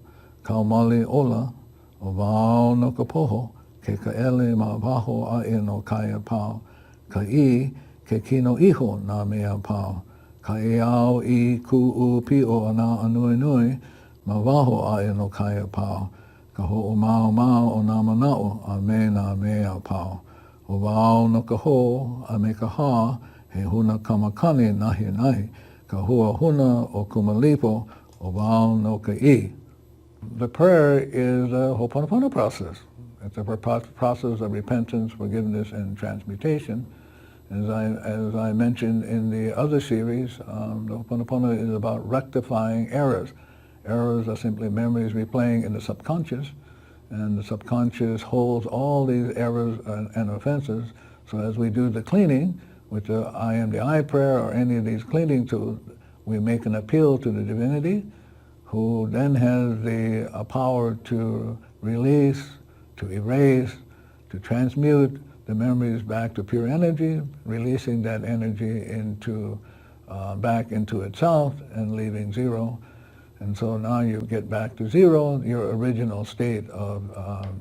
[SPEAKER 2] kaumali ola, o wao no ka poho, ke ka ele ma waho a e no kaya pao, ka I, ke kino iho na mea pao, ka e au I ku u pi o ana anui nui, ma waho a e no kaya pao, ka ho o mao mao o na manao a me na mea pao, o wao no ka ho, a me ka ha, he huna kamakani nahi nahi, ka hua huna o kumalipo o wao no ka I. The prayer is a Ho'oponopono process. It's a process of repentance, forgiveness, and transmutation. As I mentioned in the other series, the Ho'oponopono is about rectifying errors. Errors are simply memories replaying in the subconscious, and the subconscious holds all these errors and offenses. So as we do the cleaning, with the I am the I prayer or any of these cleaning tools, we make an appeal to the divinity, who then has the power to release, to erase, to transmute the memories back to pure energy, releasing that energy back into itself and leaving zero. And so now you get back to zero, your original state of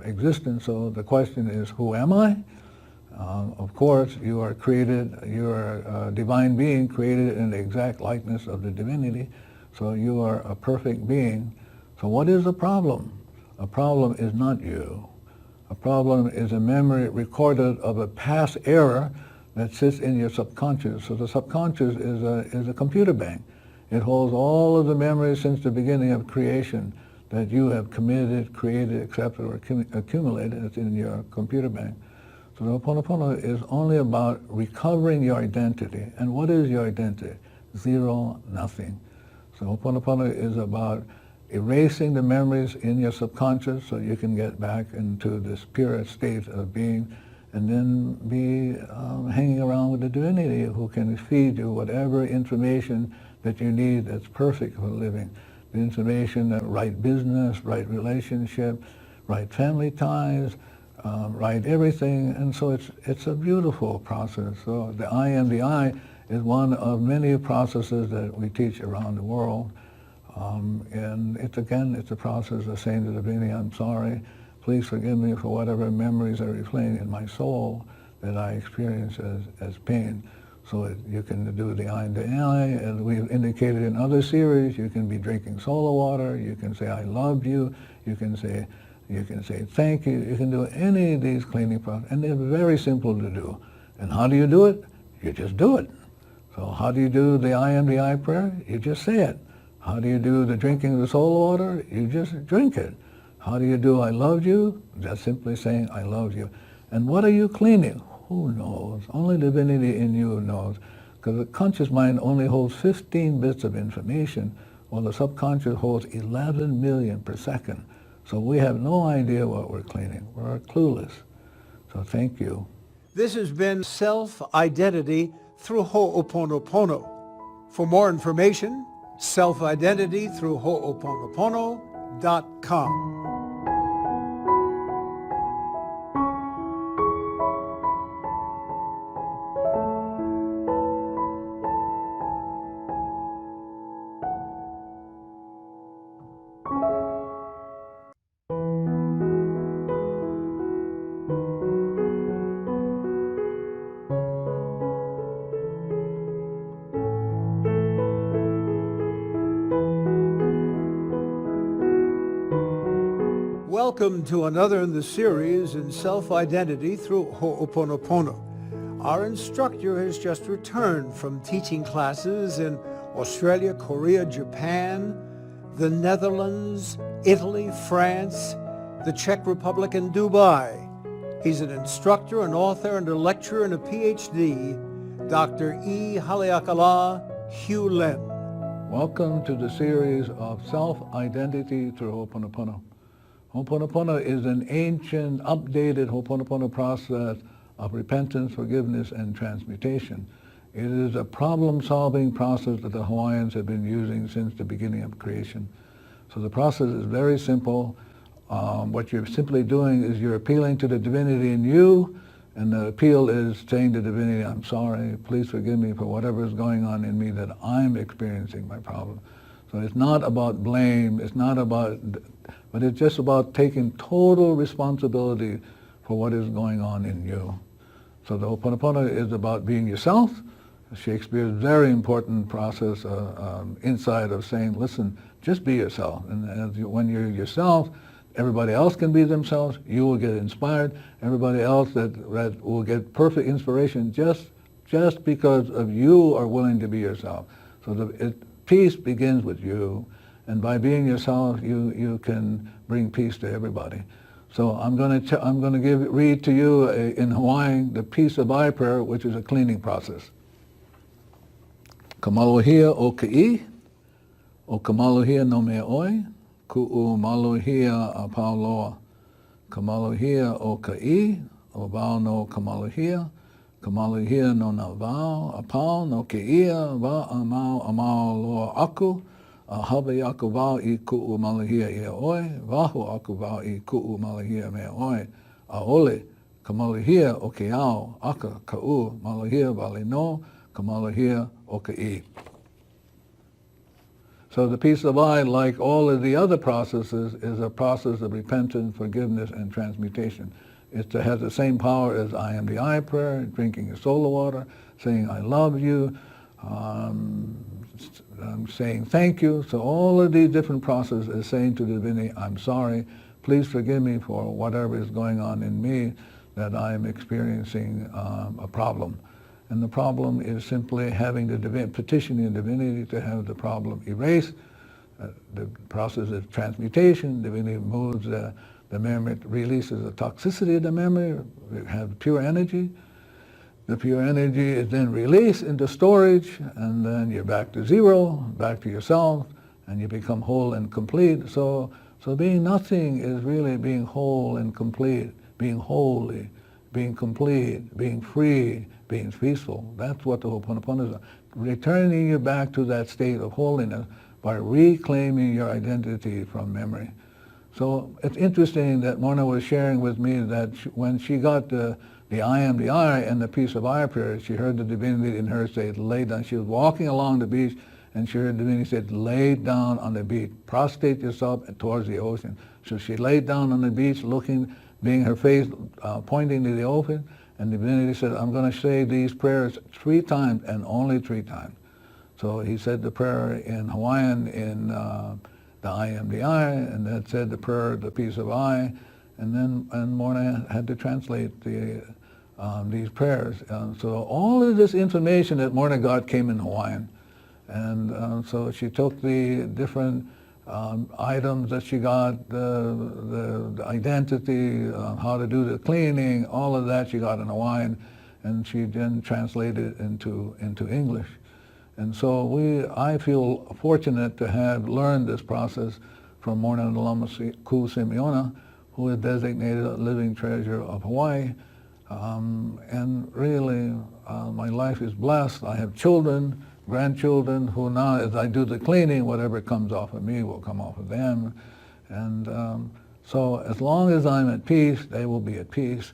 [SPEAKER 2] existence. So the question is, who am I? Of course, you are created, you are a divine being created in the exact likeness of the divinity, so you are a perfect being. So what is the problem? A problem is not you. A problem is a memory recorded of a past error that sits in your subconscious. So the subconscious is a computer bank. It holds all of the memories since the beginning of creation that you have committed, created, accepted, or accumulated. It's in your computer bank. So the Ho'oponopono is only about recovering your identity. And what is your identity? Zero, nothing. So Ho'oponopono is about erasing the memories in your subconscious so you can get back into this pure state of being and then be hanging around with the divinity who can feed you whatever information that you need that's perfect for living. The information that right business, right relationship, right family ties, right everything, and so it's a beautiful process. So the I am the I is one of many processes that we teach around the world, and it's a process of saying to the divinity, I'm sorry, please forgive me for whatever memories are replaying in my soul that I experience as pain. So you can do the I am the I, as we've indicated in other series. You can be drinking solar water, you can say I love you, you can say thank you. You can do any of these cleaning processes, and they're very simple to do. And how do you do it? You just do it. So how do you do the I am the I prayer? You just say it. How do you do the drinking of the solar water? You just drink it. How do you do I love you? Just simply saying I love you. And what are you cleaning? Who knows? Only divinity in you knows. Because the conscious mind only holds 15 bits of information, while the subconscious holds 11 million per second. So we have no idea what we're cleaning. We're clueless. So thank you.
[SPEAKER 1] This has been Self-Identity through Ho'oponopono. For more information, Self-Identity through Ho'oponopono.com. Welcome to another in the series in Self-Identity through Ho'oponopono. Our instructor has just returned from teaching classes in Australia, Korea, Japan, the Netherlands, Italy, France, the Czech Republic, and Dubai. He's an instructor, an author, and a lecturer and a PhD, Dr. Haleakala Leen.
[SPEAKER 2] Welcome to the series of Self-Identity through Ho'oponopono. Ho'oponopono is an ancient, updated Ho'oponopono process of repentance, forgiveness, and transmutation. It is a problem-solving process that the Hawaiians have been using since the beginning of creation. So the process is very simple. What you're simply doing is you're appealing to the divinity in you, and the appeal is saying to divinity, I'm sorry, please forgive me for whatever is going on in me that I'm experiencing my problem. So it's not about blame, it's not about, but it's just about taking total responsibility for what is going on in you. So the Ho'oponopono is about being yourself. Shakespeare's very important process inside of saying, listen, just be yourself. And when you're yourself, everybody else can be themselves. You will get inspired. Everybody else that will get perfect inspiration just because of you are willing to be yourself. So peace begins with you. And by being yourself, you can bring peace to everybody. So I'm going to read to you in Hawaiian the Peace of I prayer, which is a cleaning process. Kamalohia o ka'i, o kamalohia no me oi, ku'u malohia a pauloa. Kamalohia o ka'i, o vau no kamalohia no na vau, a pau no ke'ia, va a mau loa aku, a hava aku vau I ku'u malohia ia oi, vahu aku vau I ku'u malohia me oi, a ole, kamalohia o ke'au, aka ka'u malohia vale no, kamalohia o ka'i. So the peace of I, like all of the other processes, is a process of repentance, forgiveness, and transmutation. It has the same power as I am the I prayer, drinking your solar water, saying I love you, saying thank you. So all of these different processes is saying to the divinity, I'm sorry, please forgive me for whatever is going on in me that I am experiencing a problem. And the problem is simply having petitioning the divinity to have the problem erased. The process of transmutation, divinity moves the memory, releases the toxicity of the memory, we have pure energy. The pure energy is then released into storage, and then you're back to zero, back to yourself, and you become whole and complete. So being nothing is really being whole and complete, being holy, being complete, being free, being peaceful. That's what the Ho'oponopono is. Returning you back to that state of holiness by reclaiming your identity from memory. So it's interesting that Mona was sharing with me that when she got the I am the I and the peace of I prayer, she heard the divinity in her say, lay down. She was walking along the beach and she heard the divinity say, lay down on the beach, prostrate yourself towards the ocean. So she laid down on the beach looking, being her face pointing to the ocean, and the divinity said, I'm going to say these prayers 3 times and only 3 times. So he said the prayer in Hawaiian in the I am the I, and then said the prayer, the peace of I, and Morna had to translate these prayers. So all of this information that Morna got came in Hawaiian. And so she took the different items that she got, the identity, how to do the cleaning, all of that she got in Hawaiian, and she then translated it into English. And so I feel fortunate to have learned this process from Morna Lama Ku Simeona, who is designated a living treasure of Hawaii. And really, my life is blessed. I have children, grandchildren, who now, as I do the cleaning, whatever comes off of me will come off of them. And so as long as I'm at peace, they will be at peace.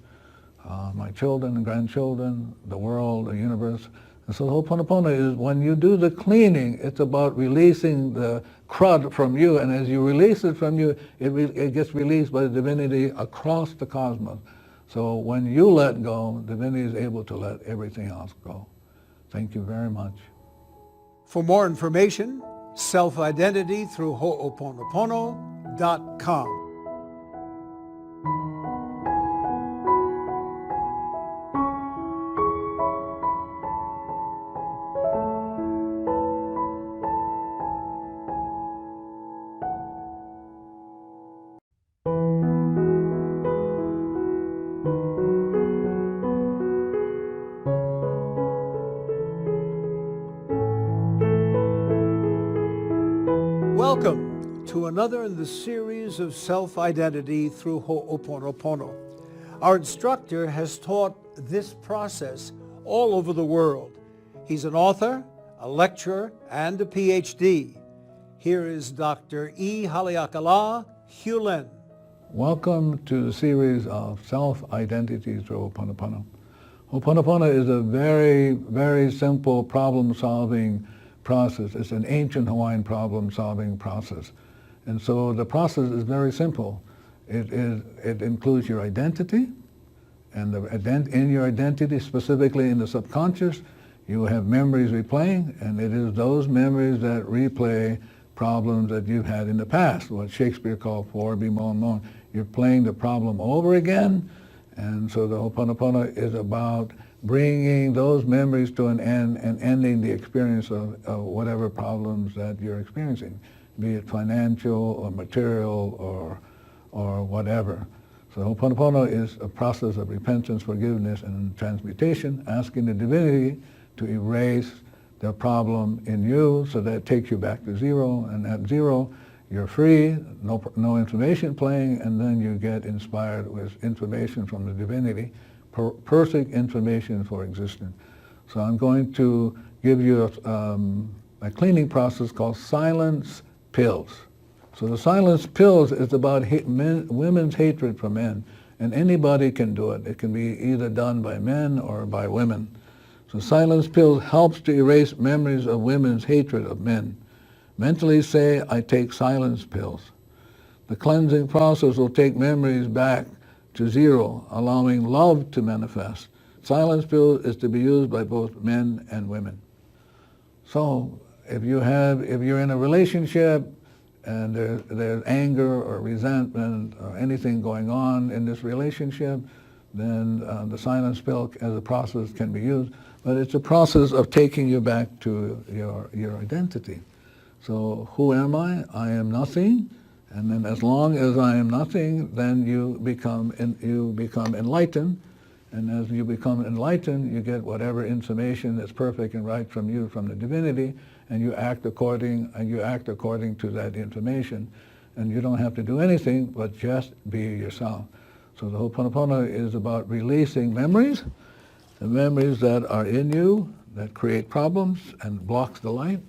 [SPEAKER 2] My children and grandchildren, the world, the universe. And so the Ho'oponopono is when you do the cleaning, it's about releasing the crud from you, and as you release it from you, it gets released by the divinity across the cosmos. So when you let go, divinity is able to let everything else go. Thank you very much.
[SPEAKER 1] For more information, Self-Identity through Ho'oponopono.com. to another in the series of self-identity through Ho'oponopono. Our instructor has taught this process all over the world. He's an author, a lecturer, and a PhD. Here is Dr. Haleakala, Leen.
[SPEAKER 2] Welcome to the series of self-identity through Ho'oponopono. Ho'oponopono is a very, very simple problem-solving process. It's an ancient Hawaiian problem-solving process. And so the process is very simple. It includes your identity, and in your identity, specifically in the subconscious, you have memories replaying, and it is those memories that replay problems that you've had in the past, what Shakespeare called for, be, moan, moan. You're playing the problem over again, and so the Ho'oponopono is about bringing those memories to an end and ending the experience of whatever problems that you're experiencing, be it financial or material or whatever. So Ho'oponopono is a process of repentance, forgiveness, and transmutation, asking the divinity to erase the problem in you so that it takes you back to zero, and at zero you're free, no information playing, and then you get inspired with information from the divinity, perfect information for existence. So I'm going to give you a cleaning process called silence pills. So the silence pills is about women's hatred for men, and anybody can do it. It can be either done by men or by women. So silence pills helps to erase memories of women's hatred of men. Mentally say, I take silence pills. The cleansing process will take memories back to zero, allowing love to manifest. Silence pills is to be used by both men and women. So if you're in a relationship and there's anger or resentment or anything going on in this relationship, then the silence pill as a process can be used. But it's a process of taking you back to your identity. So who am I? I am nothing. And then as long as I am nothing, then you become enlightened. And as you become enlightened, you get whatever information that's perfect and right from you, from the divinity, and you act according to that information. And you don't have to do anything but just be yourself. So the Ho'oponopono is about releasing memories, the memories that are in you that create problems and blocks the light.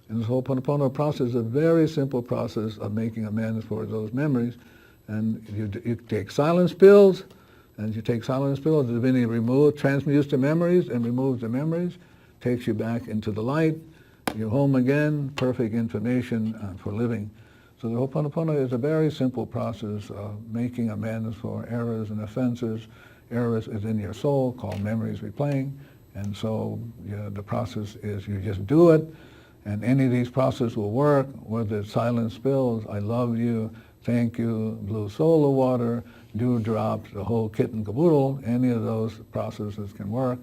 [SPEAKER 2] And this Ho'oponopono process is a very simple process of making amends for those memories. And you take silence pills, and you take silence pills, the divinity transmutes the memories and removes the memories, takes you back into the light. You're home again, perfect information for living. So the Ho'oponopono is a very simple process of making amends for errors and offenses. Errors is in your soul, called memories replaying. And so the process is you just do it, and any of these processes will work, whether it's silence pills, I love you, thank you, blue solar water, dewdrops, the whole kit and caboodle. Any of those processes can work.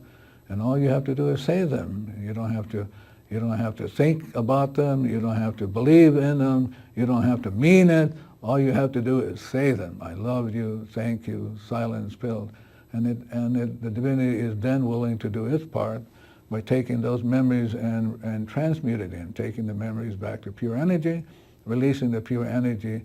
[SPEAKER 2] And all you have to do is say them. You don't have to think about them. You don't have to believe in them. You don't have to mean it. All you have to do is say them. I love you, thank you, silence pill. And the divinity is then willing to do its part by taking those memories and transmuting them, taking the memories back to pure energy, releasing the pure energy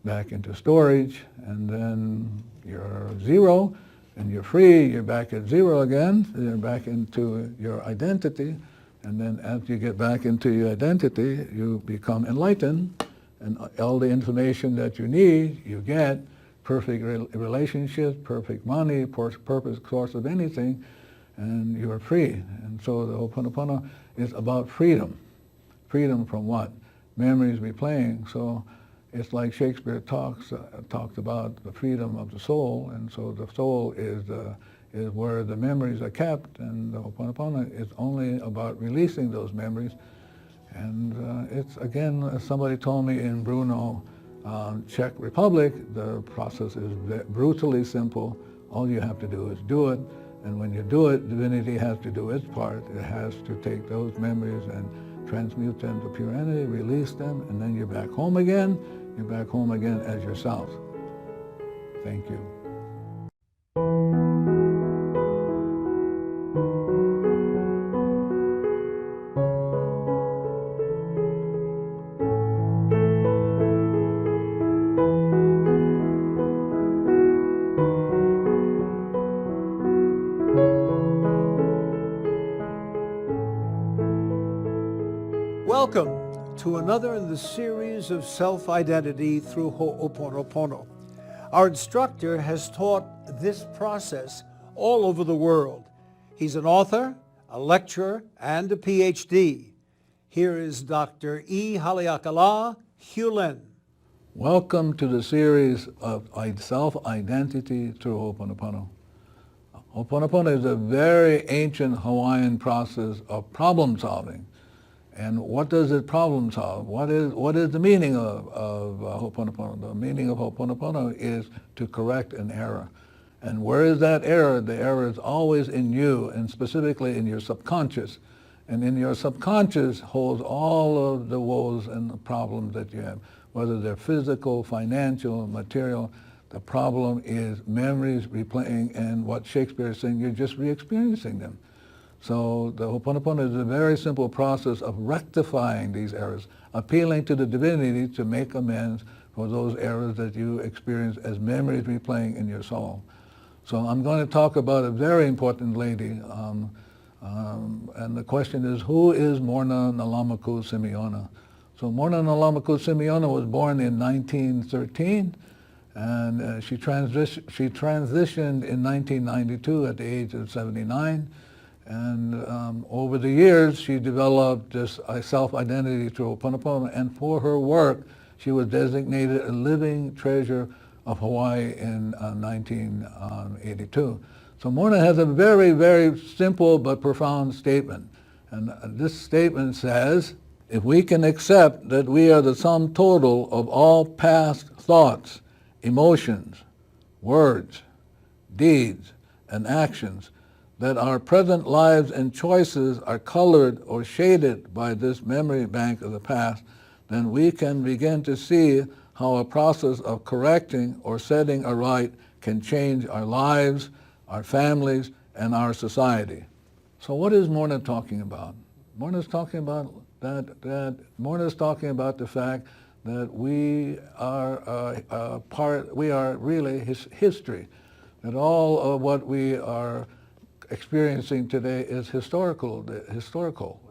[SPEAKER 2] back into storage, and then you're zero, and you're free, you're back at zero again, you're back into your identity, and then as you get back into your identity, you become enlightened, and all the information that you need, you get, perfect relationships, perfect money, perfect source of anything, and you are free. And so the Ho'oponopono is about freedom. Freedom from what? Memories replaying. So it's like Shakespeare talked about the freedom of the soul, and so the soul is where the memories are kept, and the Ho'oponopono is only about releasing those memories. And it's, again, as somebody told me in Brno, Czech Republic, the process is brutally simple. All you have to do is do it. And when you do it, divinity has to do its part. It has to take those memories and transmute them to pure energy, release them, and then you're back home again. You're back home again as yourself. Thank you.
[SPEAKER 1] to another in the series of self-identity through Ho'oponopono. Our instructor has taught this process all over the world. He's an author, a lecturer, and a PhD. Here is Dr. Haleakala, Leen.
[SPEAKER 2] Welcome to the series of self-identity through Ho'oponopono. Ho'oponopono is a very ancient Hawaiian process of problem solving. And what does it problem solve? What is the meaning of Ho'oponopono? The meaning of Ho'oponopono is to correct an error. And where is that error? The error is always in you, and specifically in your subconscious. And in your subconscious holds all of the woes and the problems that you have, whether they're physical, financial, material. The problem is memories replaying, and what Shakespeare is saying, you're just re-experiencing them. So the Ho'oponopono is a very simple process of rectifying these errors, appealing to the divinity to make amends for those errors that you experience as memories replaying in your soul. So I'm going to talk about a very important lady, and the question is, who is Morna Nalamaku Simeona? So Morna Nalamaku Simeona was born in 1913, and she transitioned in 1992 at the age of 79. And over the years, she developed this self-identity through Ho'oponopono, and for her work, she was designated a living treasure of Hawaii in 1982. So Morna has a very, very simple but profound statement. And this statement says, if we can accept that we are the sum total of all past thoughts, emotions, words, deeds, and actions, that our present lives and choices are colored or shaded by this memory bank of the past, then we can begin to see how a process of correcting or setting aright can change our lives, our families, and our society. So what is Morna talking about? Morna's talking about Morna's talking about the fact that we are really history, that all of what we are experiencing today is historical,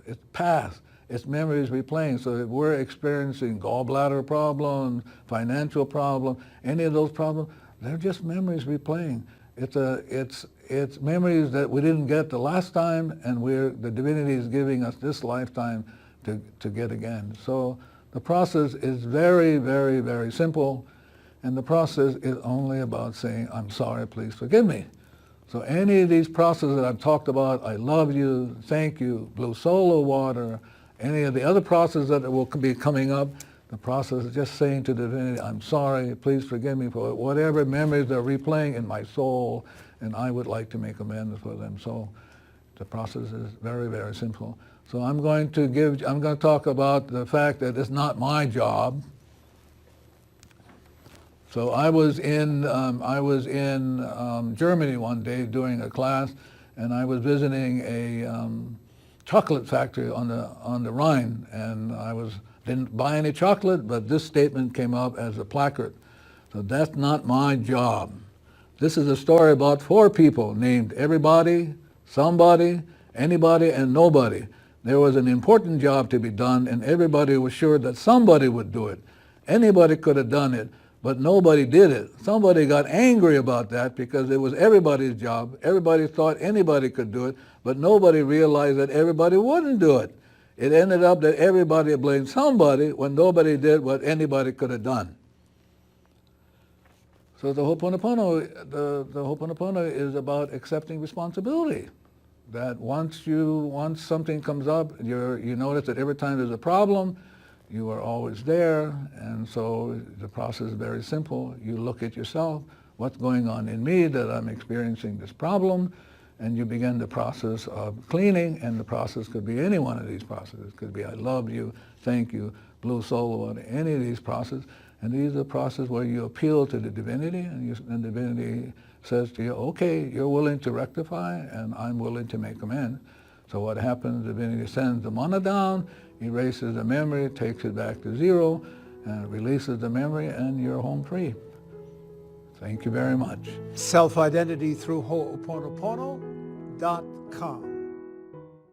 [SPEAKER 2] it's past, it's memories replaying. So if we're experiencing gallbladder problems, financial problems, any of those problems, they're just memories replaying. It's memories that we didn't get the last time, and the divinity is giving us this lifetime to get again. So the process is very, very, very simple, and the process is only about saying, I'm sorry, please forgive me. So any of these processes that I've talked about, I love you, thank you, blue solo water, any of the other processes that will be coming up, the process is just saying to the divinity, I'm sorry, please forgive me for whatever memories they're replaying in my soul, and I would like to make amends for them. So the process is very, very simple. So I'm going to talk about the fact that it's not my job. So I was in Germany one day doing a class, and I was visiting a chocolate factory on the Rhine, and didn't buy any chocolate, but this statement came up as a placard. So that's not my job. This is a story about 4 people named everybody, somebody, anybody, and nobody. There was an important job to be done, and everybody was sure that somebody would do it. Anybody could have done it, but nobody did it. Somebody got angry about that because it was everybody's job. Everybody thought anybody could do it, but nobody realized that everybody wouldn't do it. It ended up that everybody blamed somebody when nobody did what anybody could have done. So the Ho'oponopono is about accepting responsibility. That once something comes up, you notice that every time there's a problem, you are always there, and so the process is very simple. You look at yourself, what's going on in me that I'm experiencing this problem, and you begin the process of cleaning, and the process could be any one of these processes. It could be I love you, thank you, blue solo, any of these processes, and these are processes where you appeal to the divinity, and the divinity says to you, okay, you're willing to rectify, and I'm willing to make amends. So what happens, the divinity sends the mana down, erases the memory, takes it back to zero, and releases the memory, and you're home free. Thank you very much.
[SPEAKER 1] Self-identity through Ho'oponopono.com.